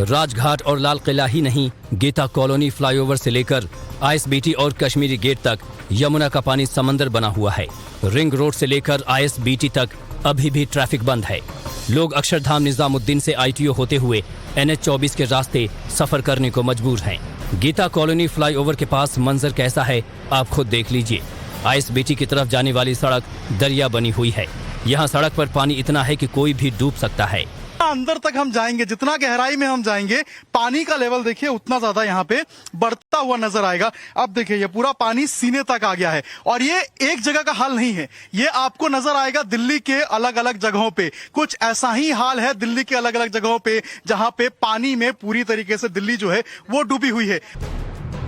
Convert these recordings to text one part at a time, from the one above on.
राजघाट और लाल किला ही नहीं, Gita colony flyover से लेकर आईएसबीटी और कश्मीरी गेट तक यमुना का पानी समंदर बना हुआ है। रिंग रोड से लेकर आईएसबीटी तक अभी भी ट्रैफिक बंद है। लोग अक्षरधाम निजामुद्दीन से आईटीओ होते हुए NH-24 के रास्ते सफर करने को मजबूर हैं। गीता कॉलोनी फ्लाईओवर के पास मंजर कैसा है आप खुद देख लीजिए। आईएसबीटी की तरफ जाने वाली सड़क दरिया बनी हुई है। यहाँ सड़क पर पानी इतना है कि कोई भी डूब सकता है। अंदर तक हम जाएंगे, जितना गहराई में हम जाएंगे, पानी का लेवल देखिए उतना ज्यादा यहाँ पे बढ़ता हुआ नजर आएगा। अब देखिए ये पूरा पानी सीने तक आ गया है और ये एक जगह का हाल नहीं है, ये आपको नजर आएगा दिल्ली के अलग अलग जगहों पे। कुछ ऐसा ही हाल है दिल्ली के अलग अलग जगहों पे जहां पे पानी में पूरी तरीके से दिल्ली जो है वो डूबी हुई है।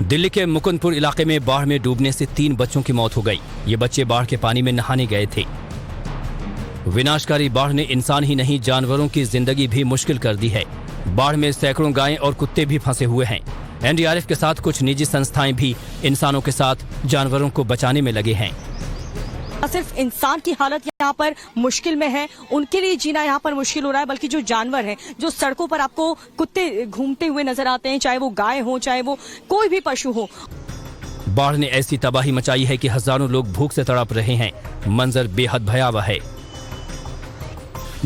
दिल्ली के मुकुंदपुर इलाके में बाढ़ में डूबने से 3 बच्चों की मौत हो गई। ये बच्चे बाढ़ के पानी में नहाने गए थे। विनाशकारी बाढ़ ने इंसान ही नहीं जानवरों की जिंदगी भी मुश्किल कर दी है। बाढ़ में सैकड़ों गायें और कुत्ते भी फंसे हुए हैं। एनडीआरएफ के साथ कुछ निजी संस्थाएं भी इंसानों के साथ जानवरों को बचाने में लगे हैं। सिर्फ इंसान की हालत यहाँ पर मुश्किल में है, उनके लिए जीना यहाँ पर मुश्किल हो रहा है, बल्कि जो जानवर हैं, जो सड़कों पर आपको कुत्ते घूमते हुए नजर आते हैं, चाहे वो गाय हो चाहे वो कोई भी पशु हो। बाढ़ ने ऐसी तबाही मचाई है कि हजारों लोग भूख से तड़प रहे हैं। मंजर बेहद भयावह है।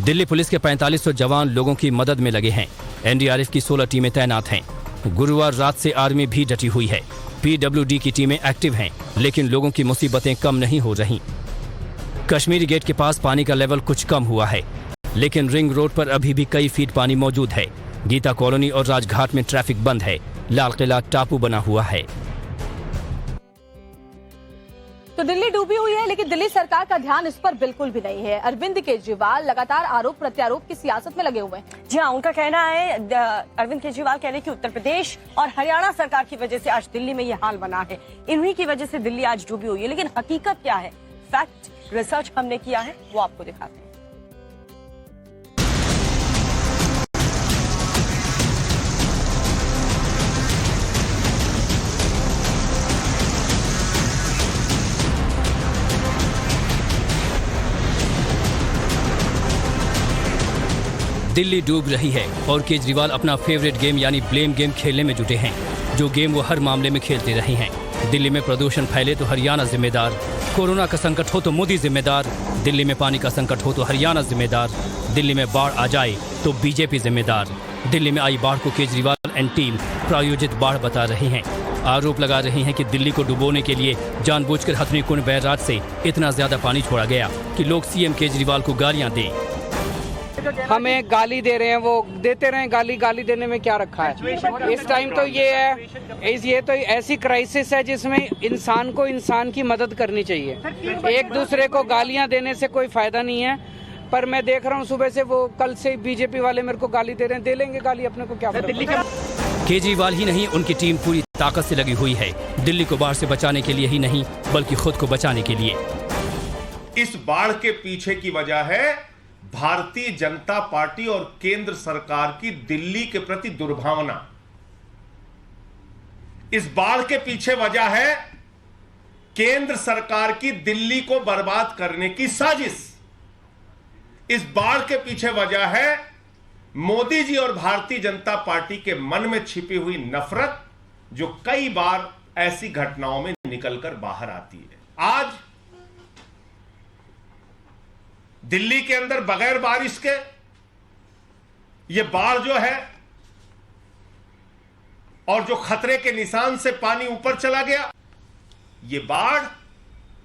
दिल्ली पुलिस के 4500 जवान लोगों की मदद में लगे हैं। एनडीआरएफ की 16 टीमें तैनात हैं। गुरुवार रात से आर्मी भी डटी हुई है। पीडब्ल्यूडी की टीमें एक्टिव हैं, लेकिन लोगों की मुसीबतें कम नहीं हो रही। कश्मीरी गेट के पास पानी का लेवल कुछ कम हुआ है, लेकिन रिंग रोड पर अभी भी कई फीट पानी मौजूद है। गीता कॉलोनी और राजघाट में ट्रैफिक बंद है। लाल किला टापू बना हुआ है। तो दिल्ली डूबी हुई है, लेकिन दिल्ली सरकार का ध्यान इस पर बिल्कुल भी नहीं है। अरविंद केजरीवाल लगातार आरोप प्रत्यारोप की सियासत में लगे हुए हैं। जी हाँ, उनका कहना है, अरविंद केजरीवाल कह रहे हैं कि उत्तर प्रदेश और हरियाणा सरकार की वजह से आज दिल्ली में ये हाल बना है। इन्हीं की वजह से दिल्ली आज डूबी हुई है। लेकिन हकीकत क्या है, फैक्ट रिसर्च हमने किया है, वो आपको दिखाते हैं। दिल्ली डूब रही है और केजरीवाल अपना फेवरेट गेम यानी ब्लेम गेम खेलने में जुटे हैं, जो गेम वो हर मामले में खेलते रहे हैं। दिल्ली में प्रदूषण फैले तो हरियाणा जिम्मेदार, कोरोना का संकट हो तो मोदी जिम्मेदार, दिल्ली में पानी का संकट हो तो हरियाणा जिम्मेदार, दिल्ली में बाढ़ आ जाए तो बीजेपी जिम्मेदार। दिल्ली में आई बाढ़ को केजरीवाल एंड टीम प्रायोजित बाढ़ बता रहे हैं। आरोप लगा रहे हैं कि दिल्ली को डुबोने के लिए जानबूझकर हथनीकुंड बैराज से इतना ज्यादा पानी छोड़ा गया कि लोग सीएम केजरीवाल को गालियां दें। हमें गाली दे रहे हैं, वो देते रहे। गाली देने में क्या रखा है। इस टाइम तो ये है, ये तो ऐसी क्राइसिस है जिसमें इंसान को इंसान की मदद करनी चाहिए। एक दूसरे को गालियां देने से कोई फायदा नहीं है। पर मैं देख रहा हूँ सुबह से वो कल से बीजेपी वाले मेरे को गाली दे रहे हैं। दे लेंगे गाली, अपने को क्या पता। केजरीवाल ही नहीं, उनकी टीम पूरी ताकत से लगी हुई है। दिल्ली को बाढ़ से बचाने के लिए ही नहीं, बल्कि खुद को बचाने के लिए। इस बाढ़ के पीछे की वजह है भारतीय जनता पार्टी और केंद्र सरकार की दिल्ली के प्रति दुर्भावना। इस बाढ़ के पीछे वजह है केंद्र सरकार की दिल्ली को बर्बाद करने की साजिश। इस बाढ़ के पीछे वजह है मोदी जी और भारतीय जनता पार्टी के मन में छिपी हुई नफरत, जो कई बार ऐसी घटनाओं में निकलकर बाहर आती है। आज दिल्ली के अंदर बगैर बारिश के ये बाढ़ जो है और जो खतरे के निशान से पानी ऊपर चला गया, ये बाढ़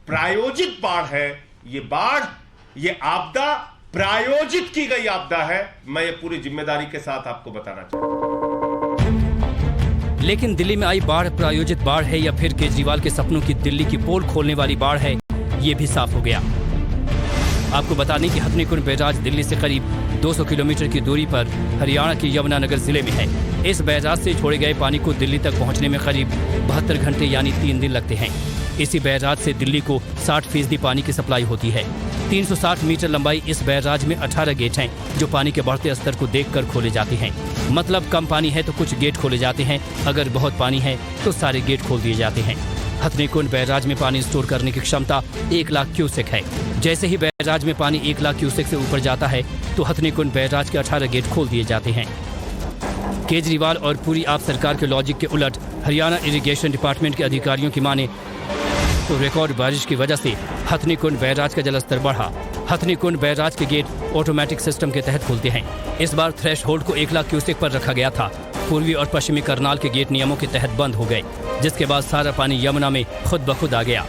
प्रायोजित बाढ़ है। ये बाढ़, ये आपदा प्रायोजित की गई आपदा है। मैं ये पूरी जिम्मेदारी के साथ आपको बताना चाहता हूं। लेकिन दिल्ली में आई बाढ़ प्रायोजित बाढ़ है या फिर केजरीवाल के सपनों की दिल्ली की पोल खोलने वाली बाढ़ है, ये भी साफ हो गया। आपको बता दें कि हथनीकुंड बैराज दिल्ली से करीब 200 किलोमीटर की दूरी पर हरियाणा के यमुनानगर जिले में है। इस बैराज से छोड़े गए पानी को दिल्ली तक पहुंचने में करीब 72 घंटे यानी 3 दिन लगते हैं। इसी बैराज से दिल्ली को 60% पानी की सप्लाई होती है। 360 मीटर लंबाई इस बैराज में 18 गेट हैं, जो पानी के बढ़ते स्तर को देखकर खोले जाते हैं। मतलब कम पानी है तो कुछ गेट खोले जाते हैं, अगर बहुत पानी है तो सारे गेट खोल दिए जाते हैं। हथनीकुंड बैराज में पानी स्टोर करने की क्षमता 1 लाख क्यूसेक है। जैसे ही बैराज में पानी 1 लाख क्यूसेक से ऊपर जाता है तो हथनीकुंड बैराज के 18 गेट खोल दिए जाते हैं। केजरीवाल और पूरी आप सरकार के लॉजिक के उलट हरियाणा इरिगेशन डिपार्टमेंट के अधिकारियों की माने तो रिकॉर्ड बारिश की वजह से हथनी कुंड बैराज का जलस्तर बढ़ा। हथनी कुंड बैराज के गेट ऑटोमेटिक सिस्टम के तहत खुलते हैं। इस बार थ्रेश होल्ड को 1 लाख क्यूसेक पर रखा गया था। पूर्वी और पश्चिमी करनाल के गेट नियमों के तहत बंद हो गए, जिसके बाद सारा पानी यमुना में खुद ब खुद आ गया।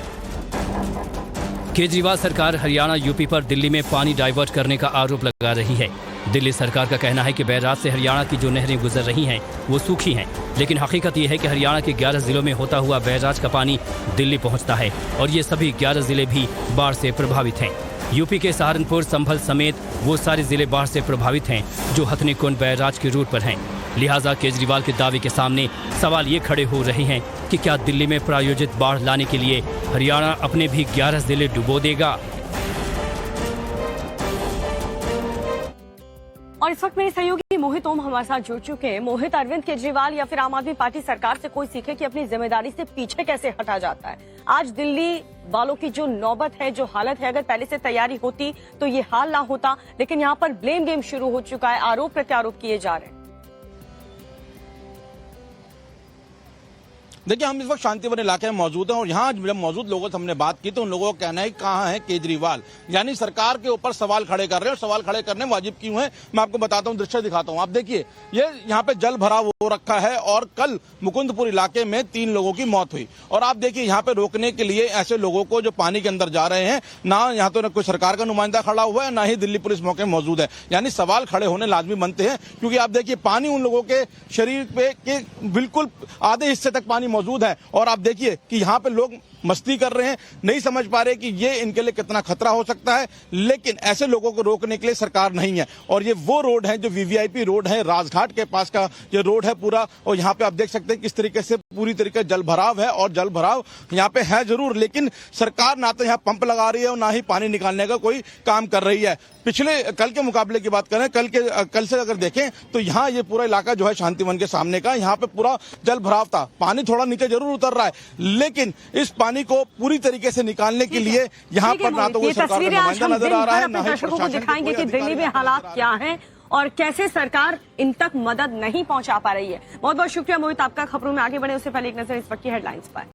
केजरीवाल सरकार हरियाणा यूपी पर दिल्ली में पानी डाइवर्ट करने का आरोप लगा रही है। दिल्ली सरकार का कहना है कि बैराज से हरियाणा की जो नहरें गुजर रही हैं वो सूखी हैं, लेकिन हकीकत ये है कि हरियाणा के 11 जिलों में होता हुआ बैराज का पानी दिल्ली पहुंचता है और ये सभी 11 जिले भी बाढ़ से प्रभावित हैं। यूपी के सहारनपुर, संभल समेत वो सारे जिले बाढ़ से प्रभावित हैं जो हथनी कुंड बैराज के रूट पर हैं। लिहाजा केजरीवाल के दावे के सामने सवाल ये खड़े हो रहे हैं कि क्या दिल्ली में प्रायोजित बाढ़ लाने के लिए हरियाणा अपने भी 11 जिले डुबो देगा। और इस वक्त मेरे सहयोगी मोहित ओम हमारे साथ जुड़ चुके हैं। मोहित, अरविंद केजरीवाल या फिर आम आदमी पार्टी सरकार से कोई सीखे कि अपनी जिम्मेदारी से पीछे कैसे हटा जाता है। आज दिल्ली वालों की जो नौबत है, जो हालत है, अगर पहले से तैयारी होती तो ये हाल ना होता, लेकिन यहाँ पर ब्लेम गेम शुरू हो चुका है, आरोप प्रत्यारोप किए जा रहे हैं। देखिए, हम इस वक्त शांतिवन इलाके में मौजूद हैं और यहाँ जब मौजूद लोगों से हमने बात की तो उन लोगों का कहना है कहाँ है केजरीवाल, यानी सरकार के ऊपर सवाल खड़े कर रहे हैं। और सवाल खड़े करने वाजिब क्यों है, मैं आपको बताता हूँ, दृश्य दिखाता हूँ। आप देखिए, ये यहाँ पे जल भराव हो रखा है और कल मुकुंदपुर इलाके में 3 लोगों की मौत हुई। और आप देखिए, यहाँ पे रोकने के लिए ऐसे लोगों को जो पानी के अंदर जा रहे हैं, ना यहाँ तो कोई सरकार का नुमाइंदा खड़ा हुआ है, ना ही दिल्ली पुलिस मौके में मौजूद है। यानी सवाल खड़े होने लाजमी बनते हैं, क्योंकि आप देखिए पानी उन लोगों के शरीर पे के बिल्कुल आधे हिस्से तक पानी मौजूद है। और आप देखिए कि यहाँ पे लोग मस्ती कर रहे हैं, नहीं समझ पा रहे कि ये इनके लिए कितना खतरा हो सकता है, लेकिन ऐसे लोगों को रोकने के लिए सरकार नहीं है। और ये वो रोड है जो वीवीआईपी रोड है, राजघाट के पास का ये रोड है पूरा। और यहाँ पे आप देख सकते हैं किस तरीके से पूरी तरीके जल भराव है। और जल भराव यहाँ पे है जरूर, लेकिन सरकार ना तो यहाँ पंप लगा रही है और ना ही पानी निकालने का कोई काम कर रही है। पिछले कल के मुकाबले की बात करें, कल से अगर देखें तो यहाँ ये पूरा इलाका जो है शांतिवन के सामने का, यहाँ पे पूरा जल भराव था। पानी थोड़ा नीचे जरूर उतर रहा है, लेकिन इस पानी को पूरी तरीके से निकालने के लिए यहाँ पर ना तो कोई सरकार का नुमाइंदा नजर आ रहा है, ना ही दर्शकों को दिखाएंगे कि दिल्ली में हालात क्या हैं और कैसे सरकार इन तक मदद नहीं पहुंचा पा रही है। बहुत बहुत शुक्रिया मोहित आपका। खबरों में आगे बढ़े उससे पहले एक नजर इस वक्त की हेडलाइंस पर।